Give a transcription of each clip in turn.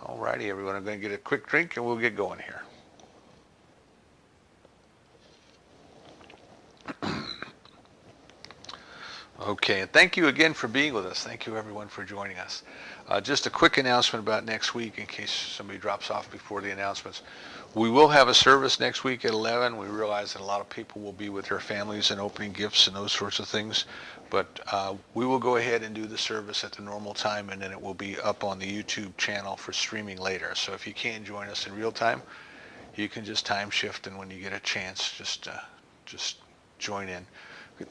All righty, everyone. I'm going to get a quick drink and we'll get going here. Okay, and thank you again for being with us. Thank you, everyone, for joining us. Just a quick announcement about next week in case somebody drops off before the announcements. We will have a service next week at 11. We realize that a lot of people will be with their families and opening gifts and those sorts of things. But we will go ahead and do the service at the normal time, and then it will be up on the YouTube channel for streaming later. So if you can't join us in real time, you can just time shift, and when you get a chance, just join in.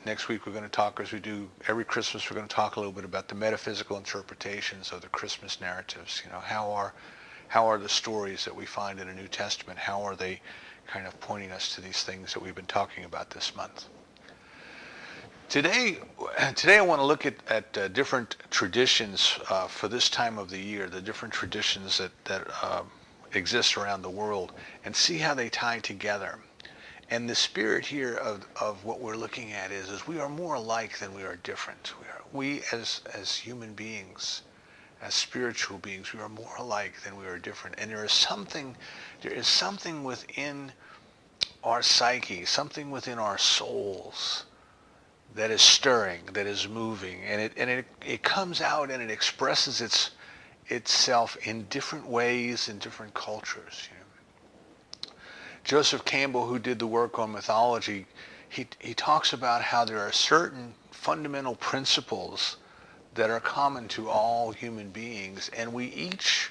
Next week we're going to talk, as we do every Christmas, we're going to talk a little bit about the metaphysical interpretations of the Christmas narratives. You know, how are the stories that we find in the New Testament, how are they kind of pointing us to these things that we've been talking about this month? Today I want to look at different traditions for this time of the year, the different traditions that exist around the world, and see how they tie together. And the spirit here of what we're looking at is we are more alike than we are different. We as human beings, as spiritual beings, we are more alike than we are different. And there is something within our psyche, something within our souls that is stirring, that is moving, and it comes out and it expresses itself in different ways in different cultures. You know? Joseph Campbell, who did the work on mythology, he talks about how there are certain fundamental principles that are common to all human beings, and we each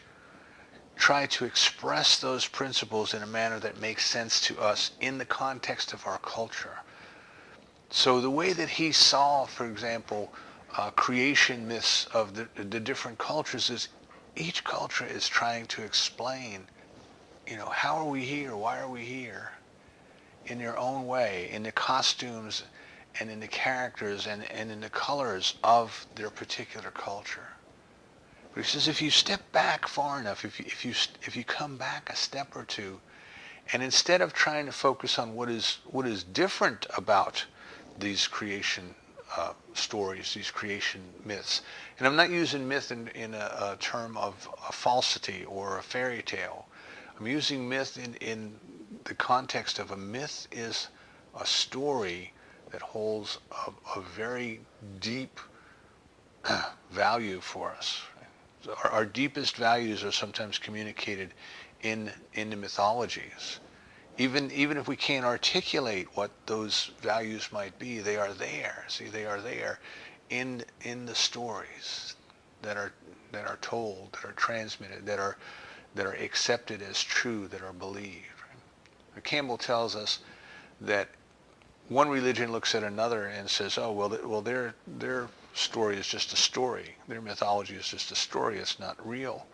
try to express those principles in a manner that makes sense to us in the context of our culture. So the way that he saw, for example, creation myths of the different cultures is each culture is trying to explain, you know, how are we here? Why are we here? In their own way, in the costumes and in the characters and in the colors of their particular culture. But he says if you step back far enough, if you come back a step or two, and instead of trying to focus on what is different about these creation stories, these creation myths, and I'm not using myth in a term of a falsity or a fairy tale. I'm using myth in the context of a myth is a story that holds a very deep value for us. So our deepest values are sometimes communicated in the mythologies. Even if we can't articulate what those values might be, they are there. See, they are there in the stories that are told, that are transmitted, that are accepted as true, that are believed. Right? Campbell tells us that one religion looks at another and says, "Oh, well, their story is just a story. Their mythology is just a story. It's not real."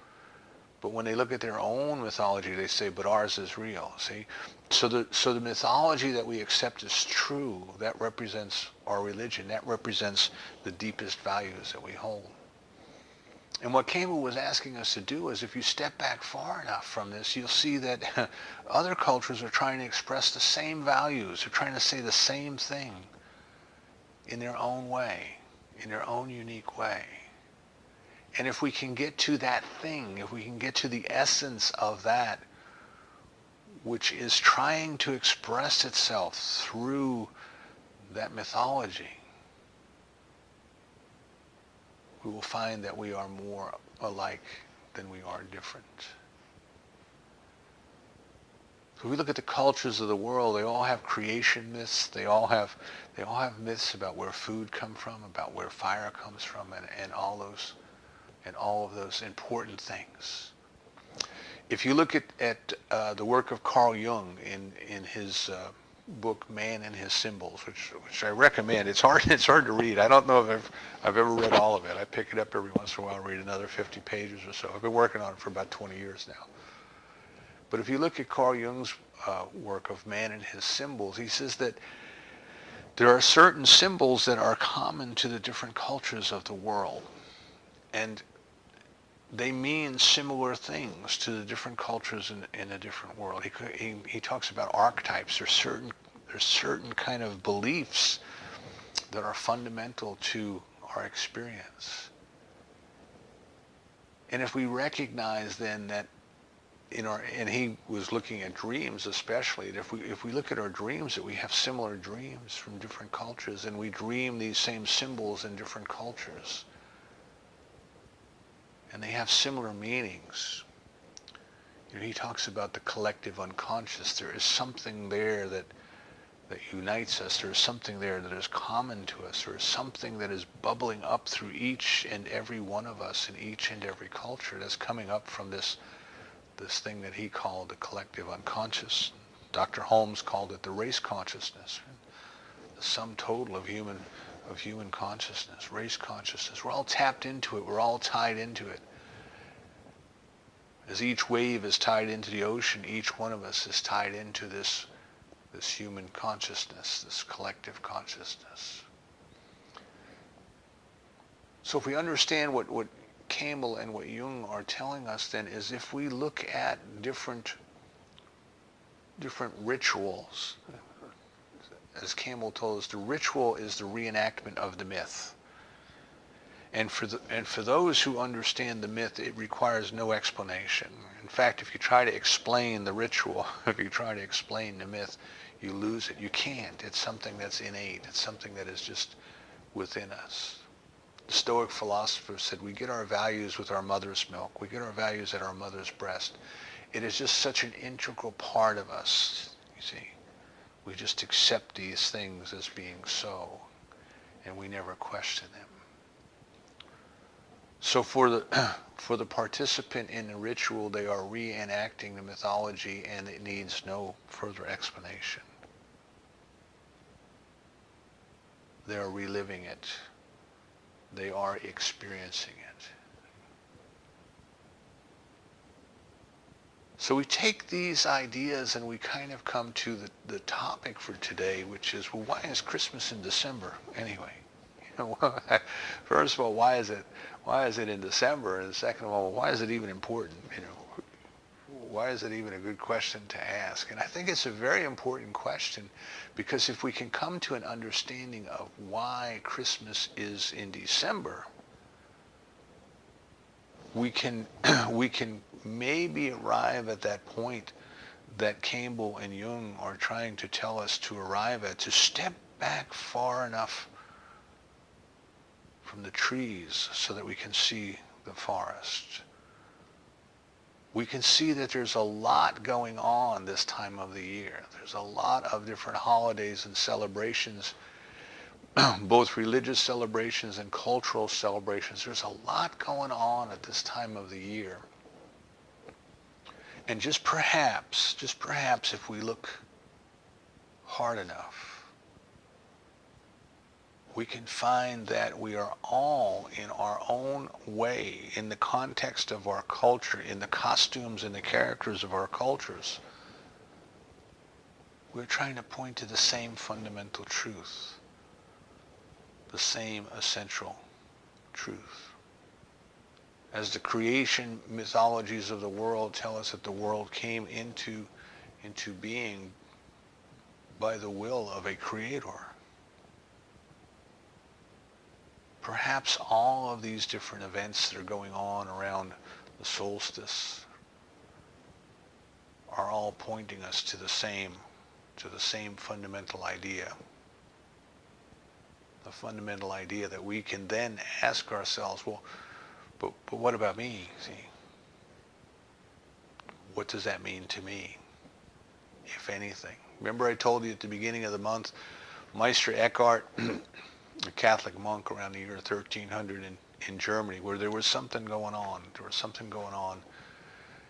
But when they look at their own mythology, they say, "But ours is real." See, so the mythology that we accept as true, that represents our religion. That represents the deepest values that we hold. And what Campbell was asking us to do is, if you step back far enough from this, you'll see that other cultures are trying to express the same values. They're trying to say the same thing in their own way, in their own unique way. And if we can get to that thing, if we can get to the essence of that, which is trying to express itself through that mythology, we will find that we are more alike than we are different. So if we look at the cultures of the world, they all have creation myths. They all have myths about where food comes from, about where fire comes from, and all of those important things. If you look at the work of Carl Jung in his book Man and His Symbols, which I recommend. It's hard to read. I don't know if I've ever read all of it. I pick it up every once in a while, read another 50 pages or so. I've been working on it for about 20 years now. But if you look at Carl Jung's work of Man and His Symbols, he says that there are certain symbols that are common to the different cultures of the world, and they mean similar things to the different cultures in a different world. He talks about archetypes. There's certain kind of beliefs that are fundamental to our experience. And if we recognize then that and he was looking at dreams especially, that if we look at our dreams, that we have similar dreams from different cultures, and we dream these same symbols in different cultures, and they have similar meanings. He talks about the collective unconscious. There is something there that unites us. There is something there that is common to us. There is something that is bubbling up through each and every one of us in each and every culture that's coming up from this thing that he called the collective unconscious. Dr. Holmes called it the race consciousness, the sum total of human consciousness, race consciousness. We're all tapped into it. We're all tied into it. As each wave is tied into the ocean, each one of us is tied into this human consciousness, this collective consciousness. So if we understand what Campbell and what Jung are telling us, then, is if we look at different rituals, as Campbell told us, the ritual is the reenactment of the myth. And for those who understand the myth, it requires no explanation. In fact, if you try to explain the ritual, if you try to explain the myth, you lose it. You can't. It's something that's innate. It's something that is just within us. The Stoic philosophers said we get our values with our mother's milk. We get our values at our mother's breast. It is just such an integral part of us, you see. We just accept these things as being so, and we never question them. So for the participant in the ritual, they are reenacting the mythology, and it needs no further explanation. They are reliving it. They are experiencing it. So we take these ideas and we kind of come to the topic for today, which is, well, why is Christmas in December anyway? First of all, why is it in December? And second of all, why is it even important? Why is it even a good question to ask? And I think it's a very important question, because if we can come to an understanding of why Christmas is in December, we can maybe arrive at that point that Campbell and Jung are trying to tell us to arrive at, to step back far enough from the trees so that we can see the forest. We can see that there's a lot going on this time of the year. There's a lot of different holidays and celebrations, both religious celebrations and cultural celebrations. There's a lot going on at this time of the year. And just perhaps if we look hard enough, we can find that we are all, in our own way, in the context of our culture, in the costumes and the characters of our cultures, we're trying to point to the same fundamental truth, the same essential truth. As the creation mythologies of the world tell us that the world came into being by the will of a creator, perhaps all of these different events that are going on around the solstice are all pointing us to the same fundamental idea. The fundamental idea that we can then ask ourselves, well, but what about me? See, what does that mean to me, if anything? Remember I told you at the beginning of the month, Meister Eckhart, a Catholic monk around the year 1300 in Germany, where there was something going on.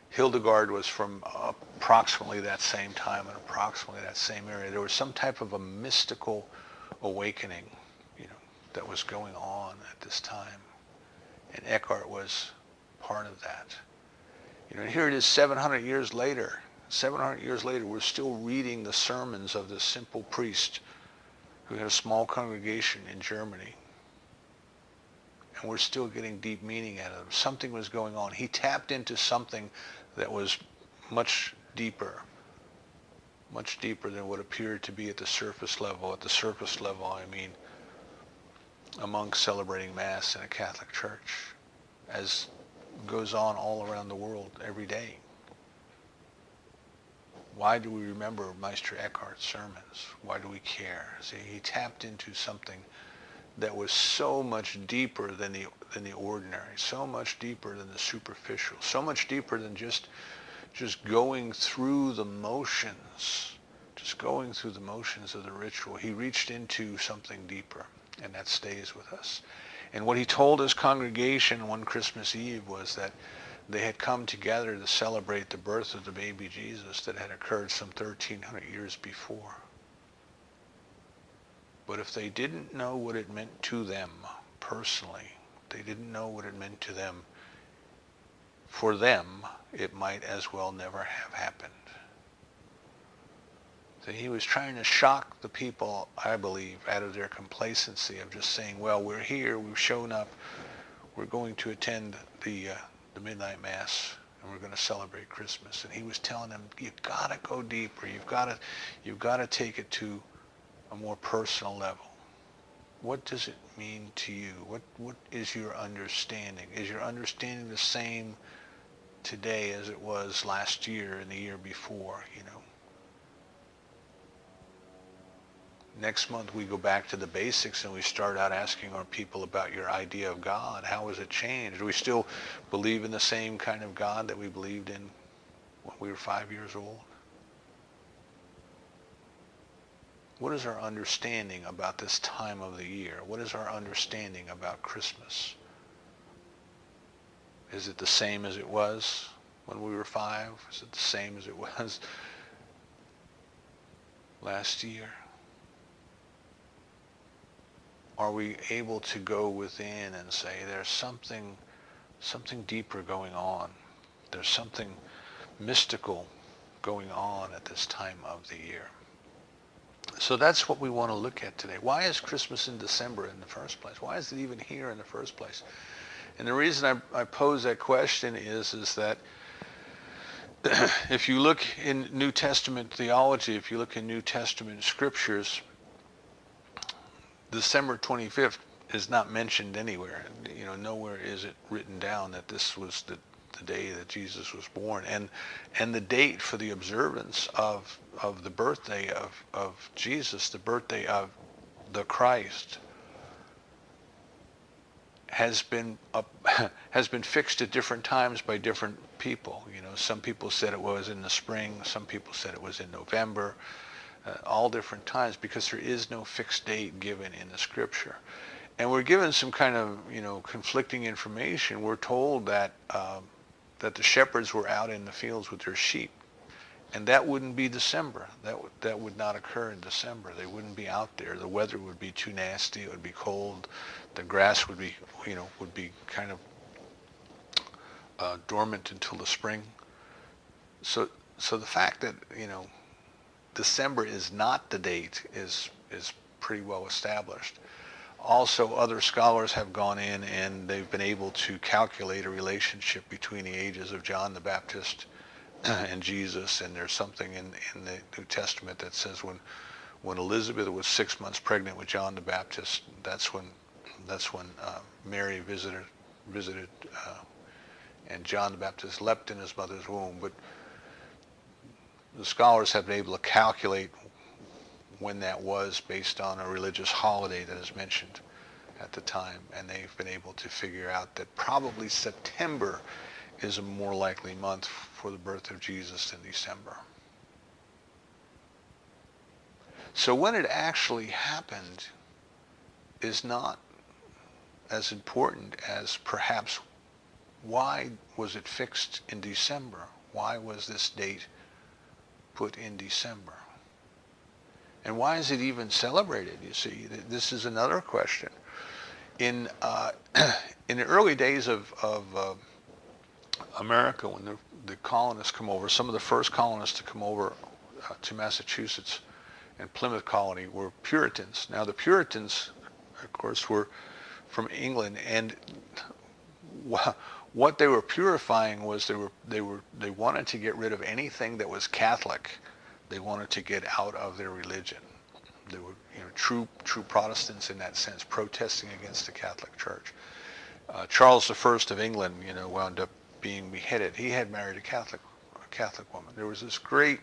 Hildegard was from approximately that same time and approximately that same area. There was some type of a mystical awakening, that was going on at this time. And Eckhart was part of that. And here it is 700 years later. 700 years later, we're still reading the sermons of this simple priest who had a small congregation in Germany. And we're still getting deep meaning out of them. Something was going on. He tapped into something that was much deeper than what appeared to be at the surface level. At the surface level, I mean, a monk celebrating Mass in a Catholic church. As goes on all around the world every day. Why do we remember Meister Eckhart's sermons? Why do we care? See, he tapped into something that was so much deeper than the ordinary, so much deeper than the superficial, so much deeper than just going through the motions, just going through the motions of the ritual. He reached into something deeper, and that stays with us. And what he told his congregation one Christmas Eve was that they had come together to celebrate the birth of the baby Jesus that had occurred some 1,300 years before. But if they didn't know what it meant to them personally, they didn't know what it meant to them, for them, it might as well never have happened. So he was trying to shock the people, I believe, out of their complacency of just saying, well, we're here, we've shown up, we're going to attend the midnight mass, and we're going to celebrate Christmas. And he was telling them, you've got to go deeper. You've got to take it to a more personal level. What does it mean to you? What is your understanding? Is your understanding the same today as it was last year and the year before? Next month we go back to the basics and we start out asking our people about your idea of God. How has it changed? Do we still believe in the same kind of God that we believed in when we were 5 years old? What is our understanding about this time of the year? What is our understanding about Christmas? Is it the same as it was when we were 5? Is it the same as it was last year? Are we able to go within and say there's something deeper going on? There's something mystical going on at this time of the year. So that's what we want to look at today. Why is Christmas in December in the first place? Why is it even here in the first place? And the reason I pose that question is that if you look in New Testament theology, if you look in New Testament scriptures, December 25th is not mentioned anywhere. Nowhere is it written down that this was the day that Jesus was born. And the date for the observance of the birthday of Jesus, the birthday of the Christ, has been fixed at different times by different people. Some people said it was in the spring, some people said it was in November. All different times, because there is no fixed date given in the scripture. And we're given some kind of, conflicting information. We're told that the shepherds were out in the fields with their sheep. And that wouldn't be December. That would not occur in December. They wouldn't be out there. The weather would be too nasty. It would be cold. The grass would be, kind of dormant until the spring. So the fact that, December is not the date is pretty well established. Also, other scholars have gone in and they've been able to calculate a relationship between the ages of John the Baptist and Jesus, and there's something in the New Testament that says when Elizabeth was 6 months pregnant with John the Baptist, that's when Mary visited, and John the Baptist leapt in his mother's womb. But the scholars have been able to calculate when that was based on a religious holiday that is mentioned at the time, and they've been able to figure out that probably September is a more likely month for the birth of Jesus than December. So when it actually happened is not as important as perhaps why was it fixed in December? Why was this date put in December? And why is it even celebrated? You see, this is another question. In the early days of America, when the colonists come over, some of the first colonists to come over to Massachusetts and Plymouth Colony were Puritans. Now the Puritans, of course, were from England, and what they were purifying was they wanted to get rid of anything that was Catholic. They wanted to get out of their religion. They were true Protestants in that sense, protesting against the Catholic Church. Charles I of England, wound up being beheaded. He had married a Catholic woman. There was this great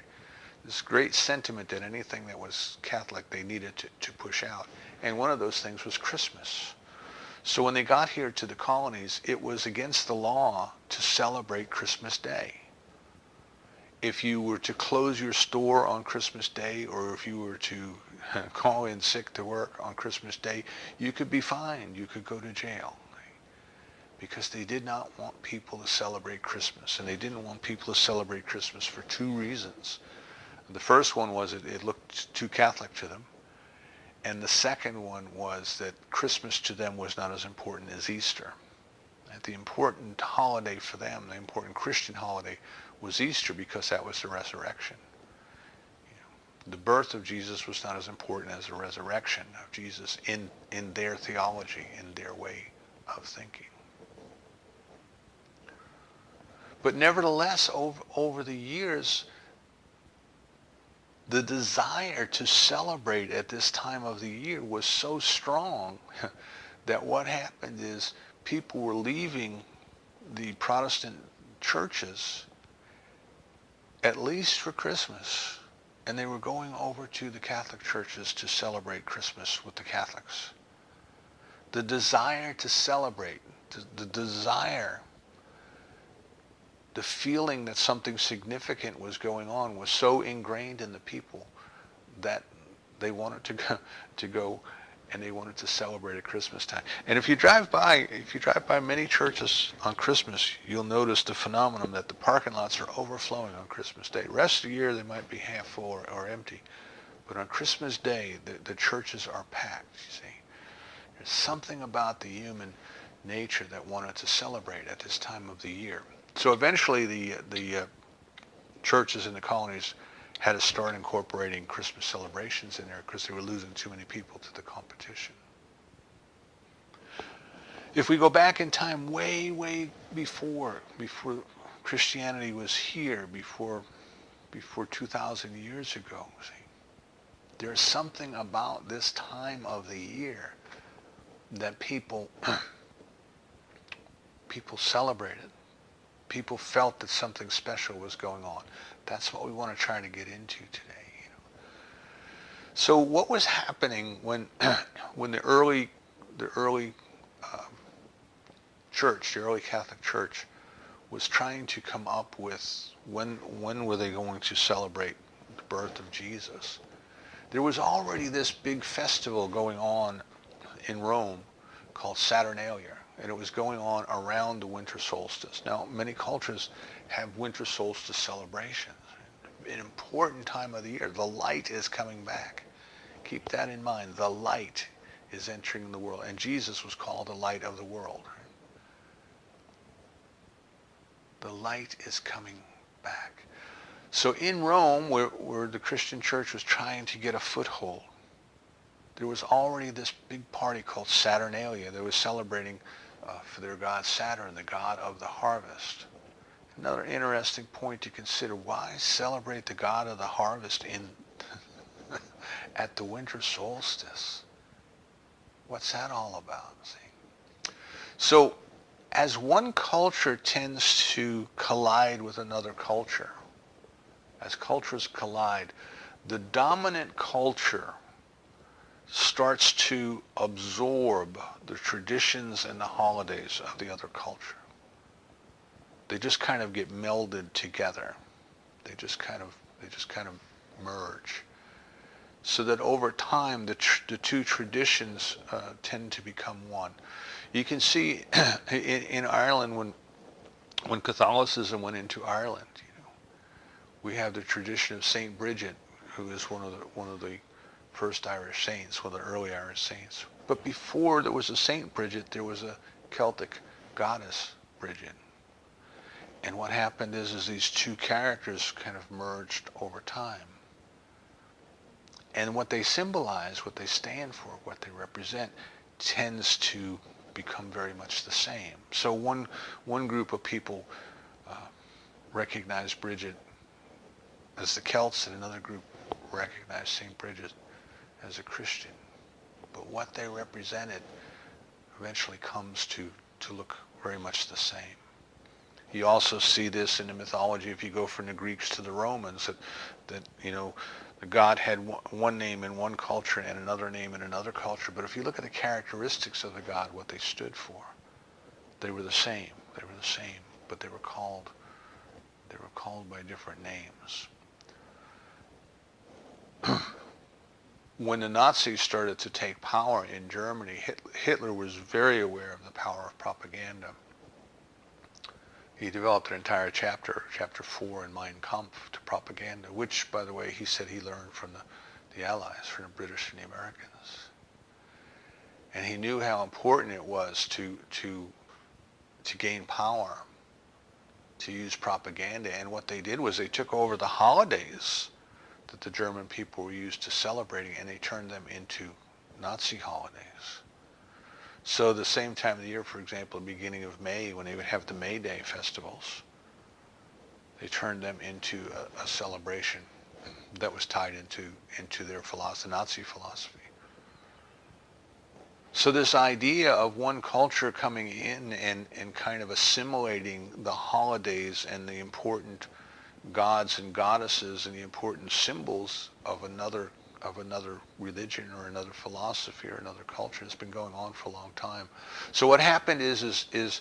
sentiment that anything that was Catholic they needed to push out. And one of those things was Christmas. So when they got here to the colonies, it was against the law to celebrate Christmas Day. If you were to close your store on Christmas Day, or if you were to call in sick to work on Christmas Day, you could be fined. You could go to jail. Because they did not want people to celebrate Christmas. And they didn't want people to celebrate Christmas for two reasons. The first one was it looked too Catholic to them. And the second one was that Christmas to them was not as important as Easter. And the important holiday for them, the important Christian holiday, was Easter, because that was the resurrection. The birth of Jesus was not as important as the resurrection of Jesus in their theology, in their way of thinking. But nevertheless, over the years, the desire to celebrate at this time of the year was so strong that what happened is people were leaving the Protestant churches, at least for Christmas, and they were going over to the Catholic churches to celebrate Christmas with the Catholics. The desire to celebrate, the desire, the feeling that something significant was going on was so ingrained in the people that they wanted to go and they wanted to celebrate at Christmas time. And if you drive by many churches on Christmas, you'll notice the phenomenon that the parking lots are overflowing on Christmas Day. The rest of the year they might be half full or empty. But on Christmas Day, the churches are packed, you see. There's something about the human nature that wanted to celebrate at this time of the year. So eventually the churches in the colonies had to start incorporating Christmas celebrations in there because they were losing too many people to the competition. If we go back in time way, way before Christianity was here, before 2,000 years ago, see, there's something about this time of the year that people celebrated. People felt that something special was going on. That's what we want to try to get into today. So what was happening when the early church, the early Catholic Church, was trying to come up with when were they going to celebrate the birth of Jesus? There was already this big festival going on in Rome called Saturnalia. And it was going on around the winter solstice. Now, many cultures have winter solstice celebrations. An important time of the year. The light is coming back. Keep that in mind. The light is entering the world. And Jesus was called the light of the world. The light is coming back. So in Rome, where the Christian church was trying to get a foothold, there was already this big party called Saturnalia. They were celebrating for their god Saturn, the god of the harvest. Another interesting point to consider: why celebrate the god of the harvest at the winter solstice? What's that all about? See? So, as one culture tends to collide with another culture, as cultures collide, the dominant culture starts to absorb the traditions and the holidays of the other culture. They just kind of get melded together. They just kind of merge. So that over time, the two traditions tend to become one. You can see in Ireland when Catholicism went into Ireland, we have the tradition of Saint Bridget, who is one of the first Irish saints, one of the early Irish saints. But before there was a Saint Bridget, there was a Celtic goddess Bridget. And what happened is these two characters kind of merged over time. And what they symbolize, what they stand for, what they represent, tends to become very much the same. So one group of people recognized Bridget as the Celts, and another group recognized Saint Bridget as a Christian. But what they represented eventually comes to to look very much the same. You also see this in the mythology if you go from the Greeks to the Romans, that the god had one name in one culture and another name in another culture. But if you look at the characteristics of the god, what they stood for, they were the same. They were the same, but they were called by different names. When the Nazis started to take power in Germany, Hitler was very aware of the power of propaganda. He developed an entire chapter 4 in Mein Kampf, to propaganda, which, by the way, he said he learned from the Allies, from the British and the Americans. And he knew how important it was to gain power, to use propaganda. And what they did was they took over the holidays that the German people were used to celebrating, and they turned them into Nazi holidays. So the same time of the year, for example, the beginning of May, when they would have the May Day festivals, they turned them into a celebration that was tied into their philosophy, Nazi philosophy. So this idea of one culture coming in and kind of assimilating the holidays and the important gods and goddesses and the important symbols of another religion or another philosophy or another culture has been going on for a long time. So what happened is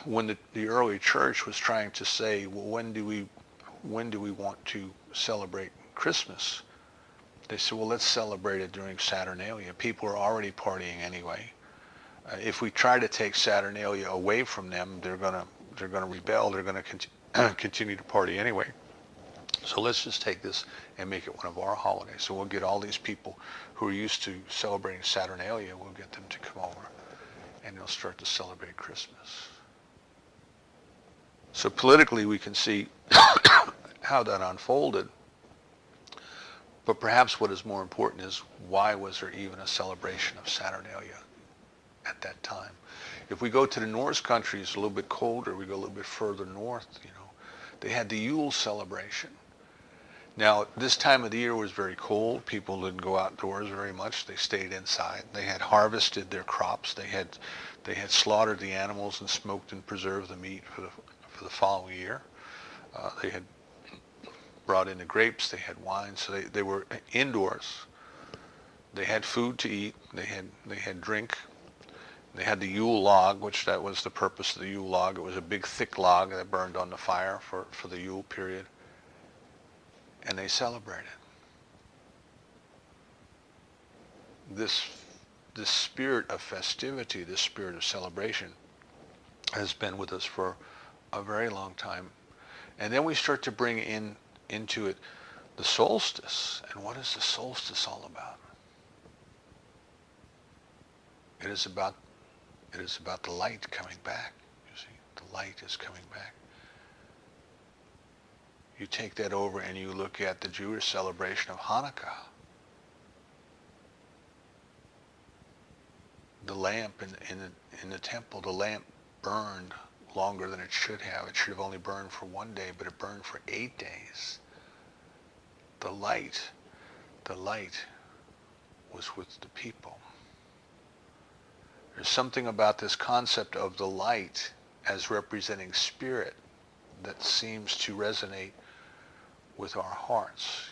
when the early church was trying to say, well, when do we want to celebrate Christmas? They said, well, let's celebrate it during Saturnalia. People are already partying anyway. If we try to take Saturnalia away from them, they're gonna rebel. They're gonna continue to party anyway. So let's just take this and make it one of our holidays. So we'll get all these people who are used to celebrating Saturnalia, we'll get them to come over and they'll start to celebrate Christmas. So politically we can see how that unfolded. But perhaps what is more important is, why was there even a celebration of Saturnalia at that time? If we go to the Norse countries, a little bit colder, we go a little bit further north, they had the Yule celebration. Now, this time of the year was very cold. People didn't go outdoors very much. They stayed inside. They had harvested their crops. They had slaughtered the animals and smoked and preserved the meat for the following year. They had brought in the grapes. They had wine. So they were indoors. They had food to eat. They had drink. They had the Yule log, which that was the purpose of the Yule log. It was a big, thick log that burned on the fire for the Yule period. And they celebrated. This spirit of festivity, this spirit of celebration has been with us for a very long time. And then we start to bring into it the solstice. And what is the solstice all about? It is about the light coming back. You see, the light is coming back. You take that over and you look at the Jewish celebration of Hanukkah. The lamp in the temple, the lamp burned longer than it should have. It should have only burned for one day, but it burned for 8 days. The light was with the people. There's something about this concept of the light as representing spirit that seems to resonate with our hearts.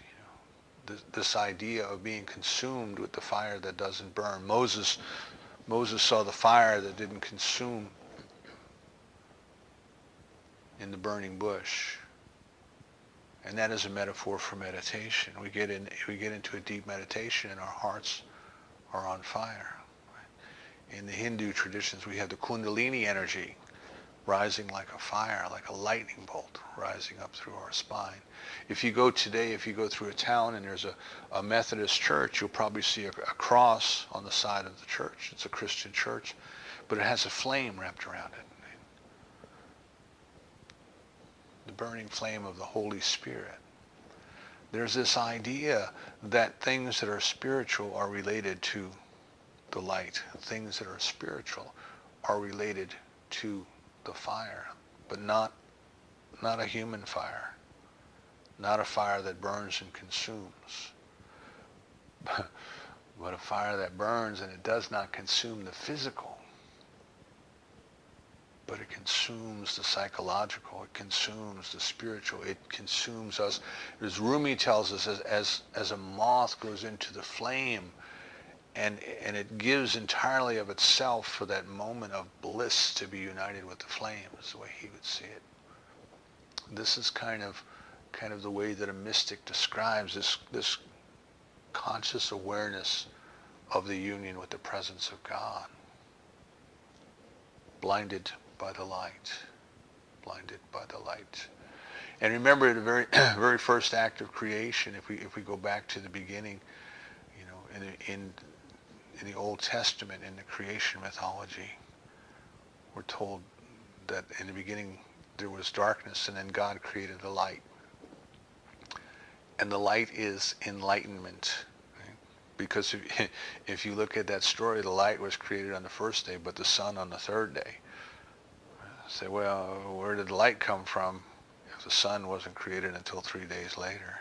This idea of being consumed with the fire that doesn't burn. Moses saw the fire that didn't consume in the burning bush. And that is a metaphor for meditation. We get into a deep meditation and our hearts are on fire. In the Hindu traditions, we have the Kundalini energy rising like a fire, like a lightning bolt rising up through our spine. If you go through a town and there's a Methodist church, you'll probably see a cross on the side of the church. It's a Christian church, but it has a flame wrapped around it. The burning flame of the Holy Spirit. There's this idea that things that are spiritual are related to the light. Things that are spiritual are related to the fire, but not a human fire, not a fire that burns and consumes, but a fire that burns and it does not consume the physical. but it consumes the psychological, it consumes the spiritual, it consumes us. As Rumi tells us, as a moth goes into the flame, and it gives entirely of itself for that moment of bliss to be united with the flame, is the way he would see it. This is kind of the way that a mystic describes this conscious awareness of the union with the presence of God. Blinded by the light. Blinded by the light. And remember, the very very first act of creation, if we go back to the beginning, you know, in the Old Testament, in the creation mythology, we're told that in the beginning there was darkness, and then God created the light. And the light is enlightenment. Right? Because if you look at that story, the light was created on the first day, but the sun on the third day. Say, well, where did the light come from if the sun wasn't created until 3 days later?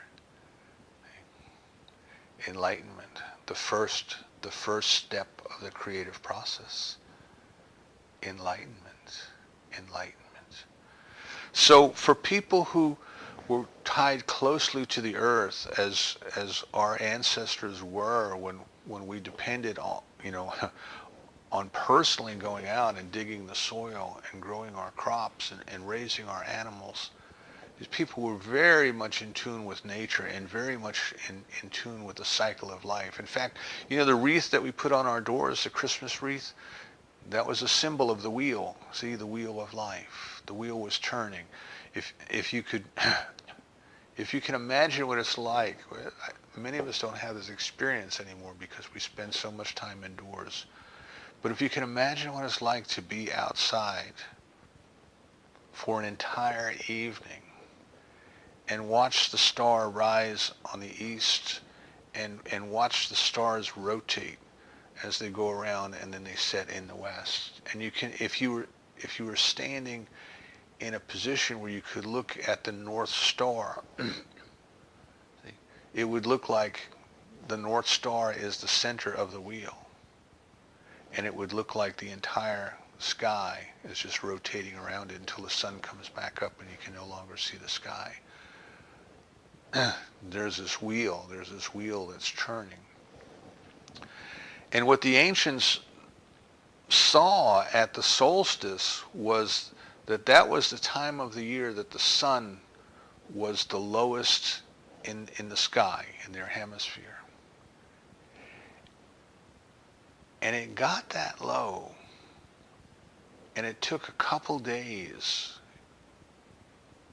Enlightenment, the first step of the creative process. Enlightenment. So for people who were tied closely to the earth, as our ancestors were when we depended on, you know, on personally going out and digging the soil and growing our crops and raising our animals, these people were very much in tune with nature and very much in tune with the cycle of life. In fact, you know, the wreath that we put on our doors, the Christmas wreath, that was a symbol of the wheel. See, the wheel of life. The wheel was turning. If you could imagine what it's like, many of us don't have this experience anymore because we spend so much time indoors. But if you can imagine what it's like to be outside for an entire evening and watch the star rise on the east and watch the stars rotate as they go around and then they set in the west. And you can, if you were standing in a position where you could look at the North Star, it would look like the North Star is the center of the wheel. And it would look like the entire sky is just rotating around it until the sun comes back up and you can no longer see the sky. There's this wheel that's churning. And what the ancients saw at the solstice was that was the time of the year that the sun was the lowest in the sky, in their hemisphere. And it got that low, and it took a couple days,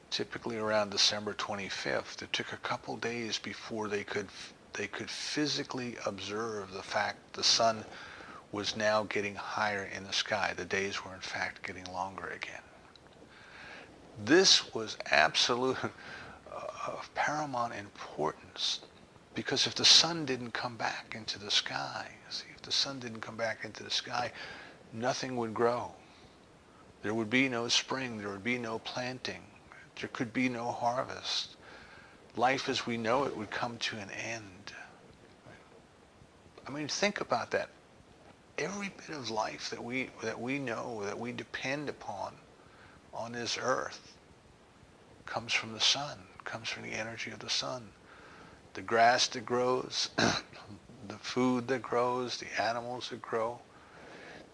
typically around December 25th, it took a couple days before they could physically observe the fact the sun was now getting higher in the sky. The days were in fact getting longer again. This was absolute of paramount importance, because if the sun didn't come back into the sky, if the sun didn't come back into the sky, nothing would grow. There would be no spring, there would be no planting, there could be no harvest. Life as we know it would come to an end. I mean, think about that. Every bit of life that we know, that we depend upon on this earth, comes from the sun, comes from the energy of the sun. The grass that grows, the food that grows, the animals that grow,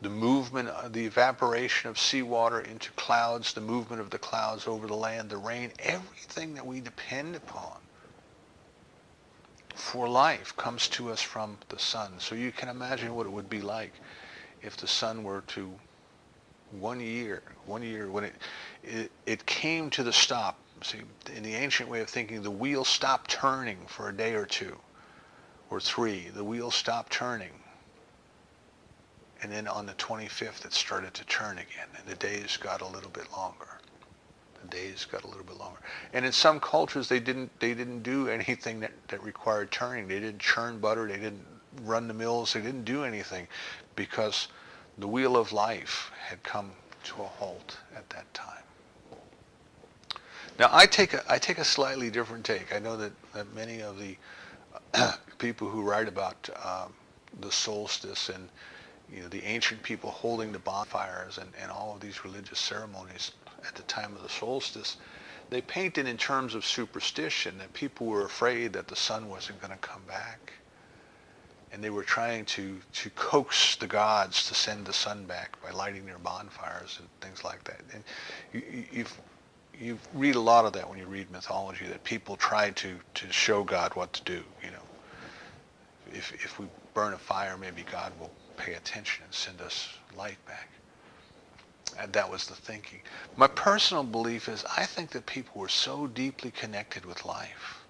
the movement, the evaporation of seawater into clouds, the movement of the clouds over the land, the rain, everything that we depend upon for life comes to us from the sun. So you can imagine what it would be like if the sun were to, one year when it came to the stop. See, in the ancient way of thinking, the wheel stopped turning for a day or two or three. The wheel stopped turning. And then on the 25th, it started to turn again, and the days got a little bit longer. And in some cultures, they didn't do anything that required turning. They didn't churn butter. They didn't run the mills. They didn't do anything, because the wheel of life had come to a halt at that time. Now, I take a slightly different take. I know that many of the people who write about the solstice the ancient people holding the bonfires and all of these religious ceremonies at the time of the solstice, they painted in terms of superstition, that people were afraid that the sun wasn't going to come back. And they were trying to coax the gods to send the sun back by lighting their bonfires and things like that. And you read a lot of that when you read mythology, that people try to show God what to do. If we burn a fire, maybe God will pay attention and send us light back. And that was the thinking. My personal belief is, I think that people were so deeply connected with life.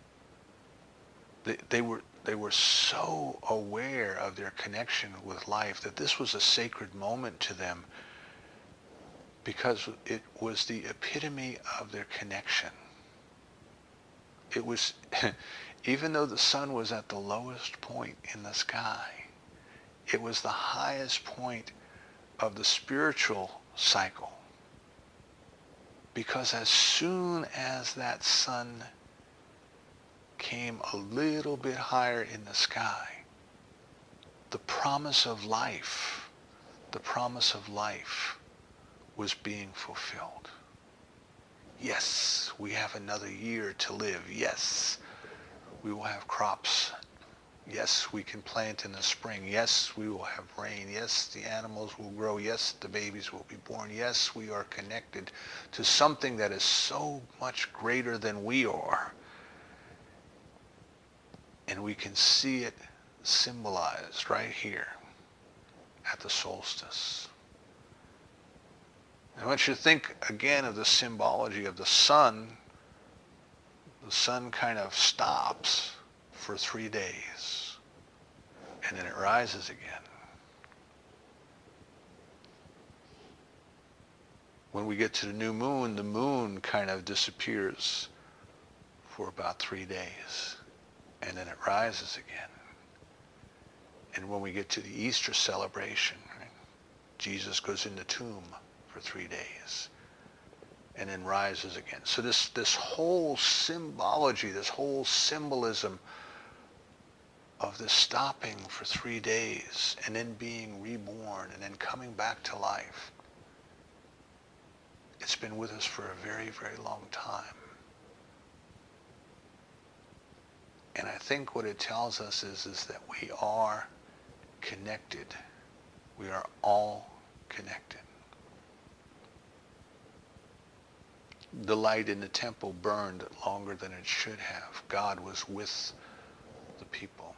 They were so aware of their connection with life that this was a sacred moment to them, because it was the epitome of their connection. It was, even though the sun was at the lowest point in the sky, it was the highest point of the spiritual cycle. Because as soon as that sun came a little bit higher in the sky, the promise of life was being fulfilled. Yes, we have another year to live. Yes, we will have crops. Yes, we can plant in the spring. Yes, we will have rain. Yes, the animals will grow. Yes, the babies will be born. Yes, we are connected to something that is so much greater than we are. And we can see it symbolized right here at the solstice. I want you to think again of the symbology of the sun. The sun kind of stops for 3 days, and then it rises again. When we get to the new moon, the moon kind of disappears for about 3 days, and then it rises again. And when we get to the Easter celebration, right, Jesus goes in the tomb for 3 days and then rises again. So this whole symbology, this whole symbolism of this stopping for 3 days and then being reborn and then coming back to life, it's been with us for a very, very long time. And I think what it tells us is that we are connected. We are all connected. The light in the temple burned longer than it should have. God was with the people.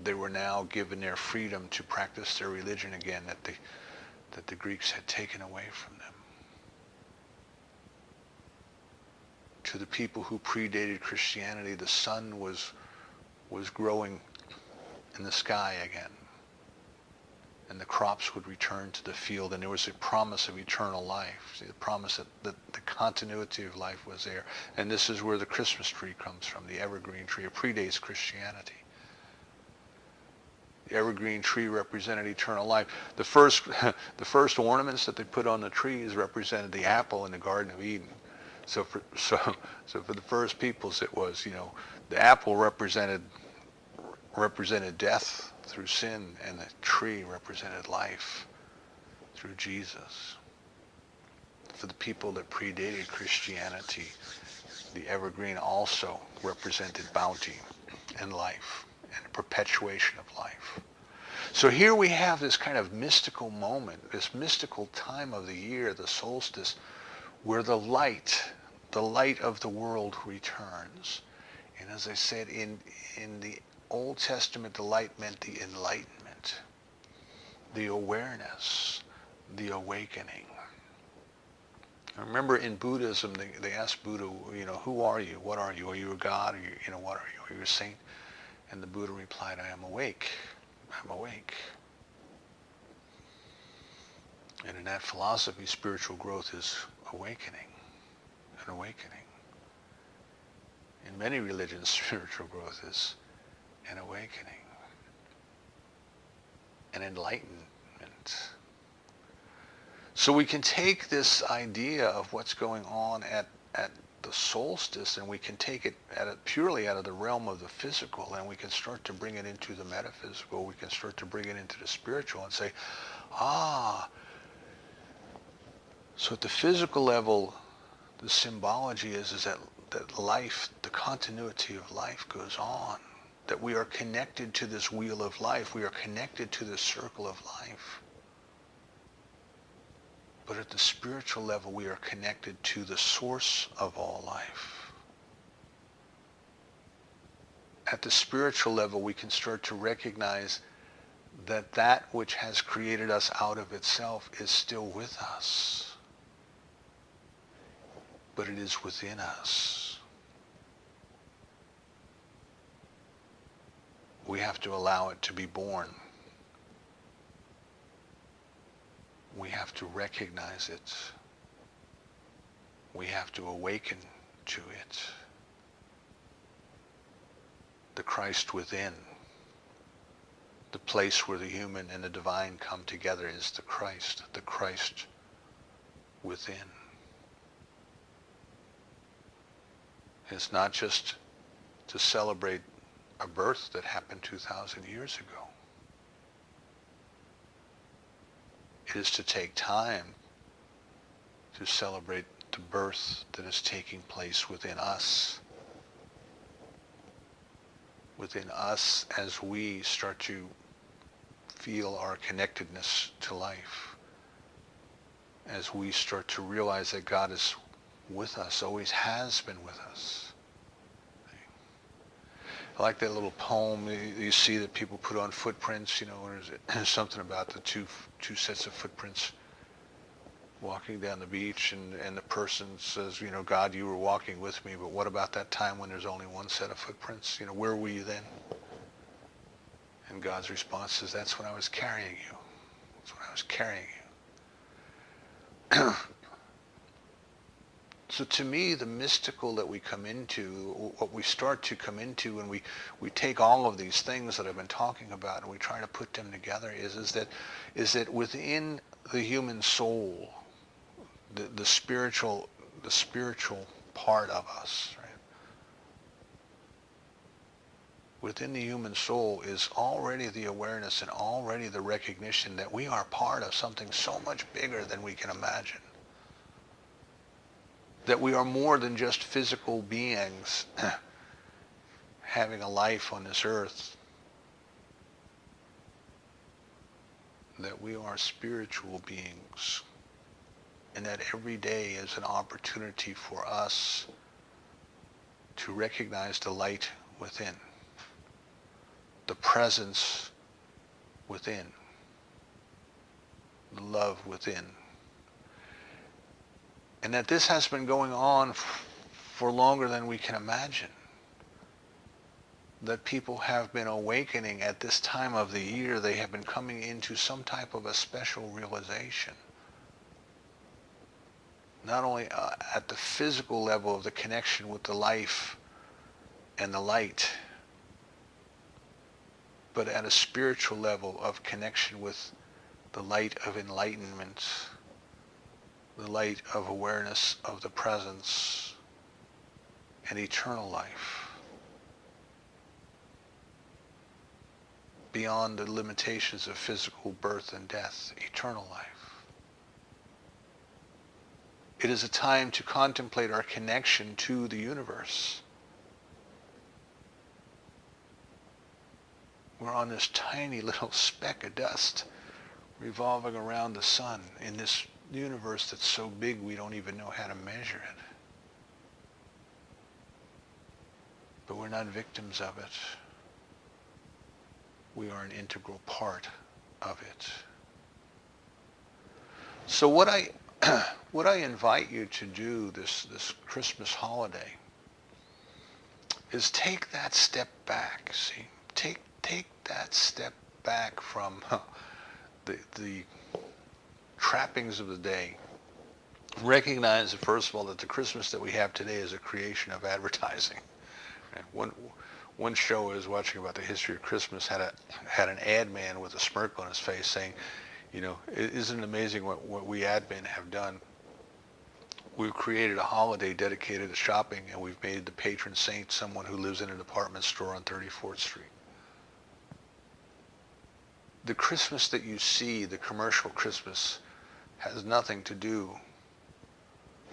They were now given their freedom to practice their religion again that the Greeks had taken away from them. To the people who predated Christianity, the sun was growing in the sky again. And the crops would return to the field, and there was a promise of eternal life. See, the promise that the continuity of life was there. And this is where the Christmas tree comes from, the evergreen tree. It predates Christianity. The evergreen tree represented eternal life. The first ornaments that they put on the trees represented the apple in the Garden of Eden. So for the first peoples, it was, the apple represented death through sin, and the tree represented life through Jesus. For the people that predated Christianity, the evergreen also represented bounty and life and perpetuation of life. So here we have this kind of mystical moment, this mystical time of the year, the solstice, where the light of the world returns. And as I said, in the Old Testament, the light meant the enlightenment, the awareness, the awakening. I remember in Buddhism, they asked Buddha, who are you? What are you? Are you a god? What are you? Are you a saint? And the Buddha replied, I am awake. I'm awake. And in that philosophy, spiritual growth is awakening, an awakening. In many religions, spiritual growth is an awakening, an enlightenment. So we can take this idea of what's going on at the solstice, and we can take it purely out of the realm of the physical, and we can start to bring it into the metaphysical. We can start to bring it into the spiritual and say, so at the physical level, the symbology is that life, the continuity of life goes on, that we are connected to this wheel of life. We are connected to this circle of life. But at the spiritual level, we are connected to the source of all life. At the spiritual level, we can start to recognize that that which has created us out of itself is still with us. But it is within us. We have to allow it to be born. We have to recognize it. We have to awaken to it. The Christ within, the place where the human and the divine come together, is the Christ within. It's not just to celebrate a birth that happened 2,000 years ago. It is to take time to celebrate the birth that is taking place within us. Within us, as we start to feel our connectedness to life. As we start to realize that God is with us, always has been with us. I like that little poem you see that people put on footprints, there's something about the two sets of footprints walking down the beach, and the person says, God, you were walking with me, but what about that time when there's only one set of footprints? Where were you then? And God's response is, that's when I was carrying you. That's when I was carrying you. So to me, the mystical that we come into, what we start to come into when we take all of these things that I've been talking about and we try to put them together is that within the human soul, the spiritual part of us, right? Within the human soul is already the awareness and already the recognition that we are part of something so much bigger than we can imagine. That we are more than just physical beings having a life on this earth. That we are spiritual beings. And that every day is an opportunity for us to recognize the light within. The presence within. The love within. And that this has been going on for longer than we can imagine. That people have been awakening at this time of the year. They have been coming into some type of a special realization. Not only at the physical level of the connection with the life and the light, but at a spiritual level of connection with the light of enlightenment, the light of awareness of the presence and eternal life, beyond the limitations of physical birth and death, eternal life. It is a time to contemplate our connection to the universe. We're on this tiny little speck of dust revolving around the sun in this universe that's so big we don't even know how to measure it. But we're not victims of it. We are an integral part of it. So what I invite you to do this Christmas holiday is take that step back. See, take that step back from the trappings of the day. Recognize, first of all, that the Christmas that we have today is a creation of advertising. One show I was watching about the history of Christmas had an ad man with a smirk on his face saying, isn't it amazing what we ad men have done? We've created a holiday dedicated to shopping, and we've made the patron saint someone who lives in a department store on 34th Street. The Christmas that you see, the commercial Christmas, has nothing to do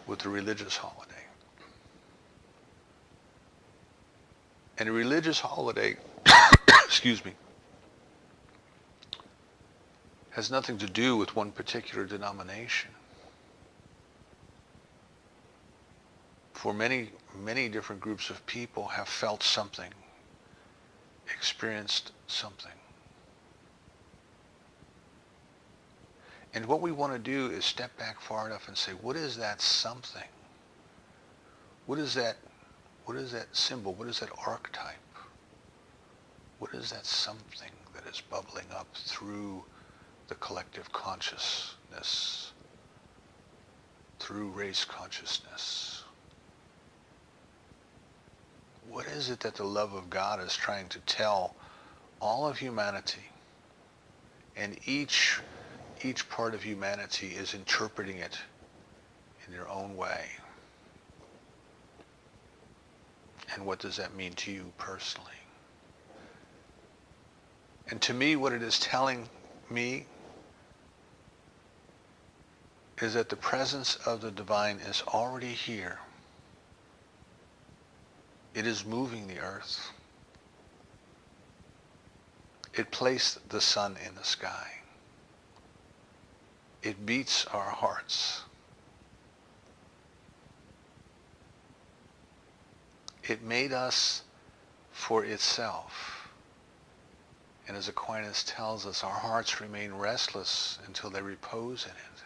with the religious holiday. And a religious holiday, excuse me, has nothing to do with one particular denomination. For many, many different groups of people have felt something, experienced something. And what we want to do is step back far enough and say, what is that something? What is that symbol? What is that archetype? What is that something that is bubbling up through the collective consciousness, through race consciousness? What is it that the love of God is trying to tell all of humanity? And each part of humanity is interpreting it in their own way. And what does that mean to you personally? And to me, what it is telling me is that the presence of the divine is already here. It is moving the earth. It placed the sun in the sky. It beats our hearts. It made us for itself. And as Aquinas tells us, our hearts remain restless until they repose in it.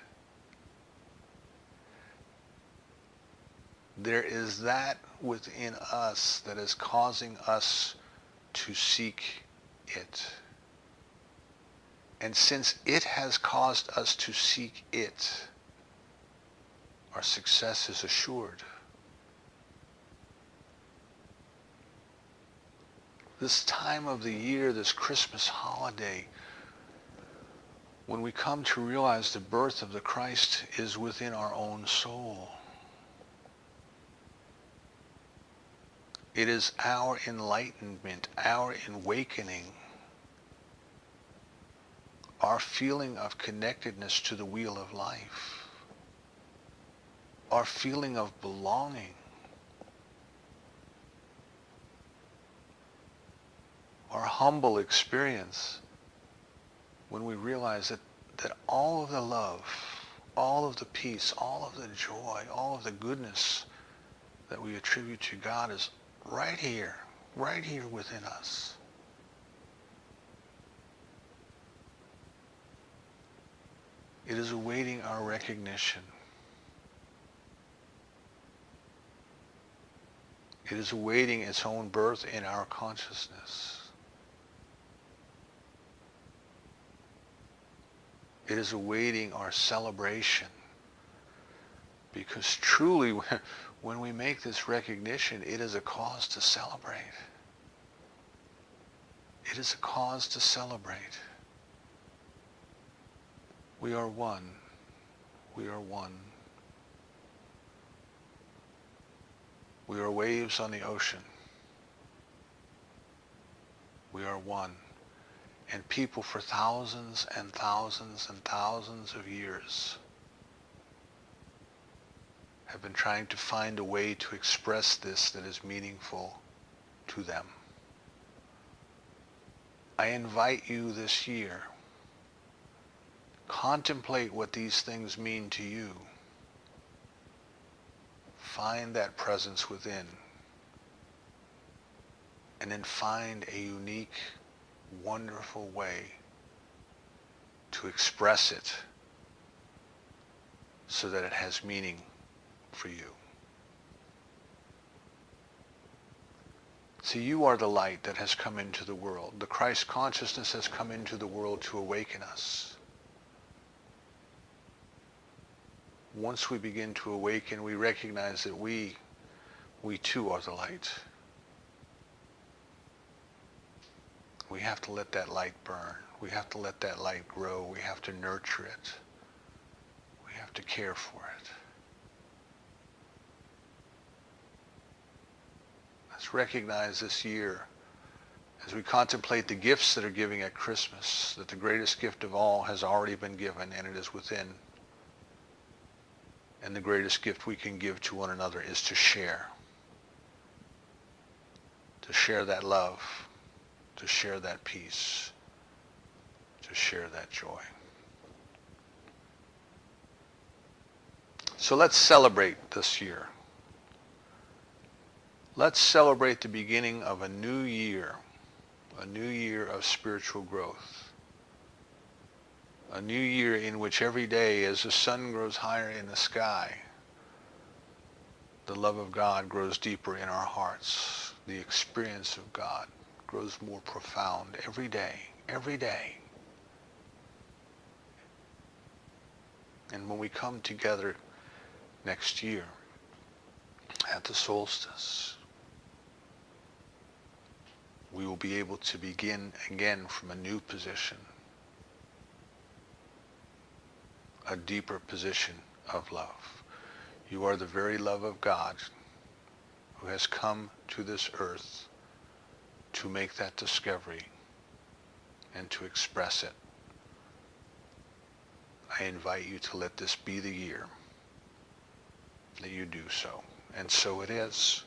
There is that within us that is causing us to seek it. And since it has caused us to seek it, our success is assured. This time of the year, this Christmas holiday, when we come to realize the birth of the Christ is within our own soul. It is our enlightenment, our awakening, our feeling of connectedness to the wheel of life, our feeling of belonging, our humble experience when we realize that all of the love, all of the peace, all of the joy, all of the goodness that we attribute to God is right here within us. It is awaiting our recognition. It is awaiting its own birth in our consciousness. It is awaiting our celebration. Because truly, when we make this recognition, it is a cause to celebrate. It is a cause to celebrate. We are one. We are one. We are waves on the ocean. We are one. And people for thousands and thousands and thousands of years have been trying to find a way to express this that is meaningful to them. I invite you this year, contemplate what these things mean to you. Find that presence within. And then find a unique, wonderful way to express it so that it has meaning for you. See, you are the light that has come into the world. The Christ consciousness has come into the world to awaken us. Once we begin to awaken, we recognize that we too are the light. We have to let that light burn. We have to let that light grow. We have to nurture it. We have to care for it. Let's recognize this year, as we contemplate the gifts that are giving at Christmas, that the greatest gift of all has already been given, and it is within. And the greatest gift we can give to one another is to share. To share that love, to share that peace, to share that joy. So let's celebrate this year. Let's celebrate the beginning of a new year of spiritual growth. A new year in which every day, as the sun grows higher in the sky, the love of God grows deeper in our hearts. The experience of God grows more profound every day, every day. And when we come together next year at the solstice, we will be able to begin again from a new position, a deeper position of love. You are the very love of God who has come to this earth to make that discovery and to express it. I invite you to let this be the year that you do so. And so it is.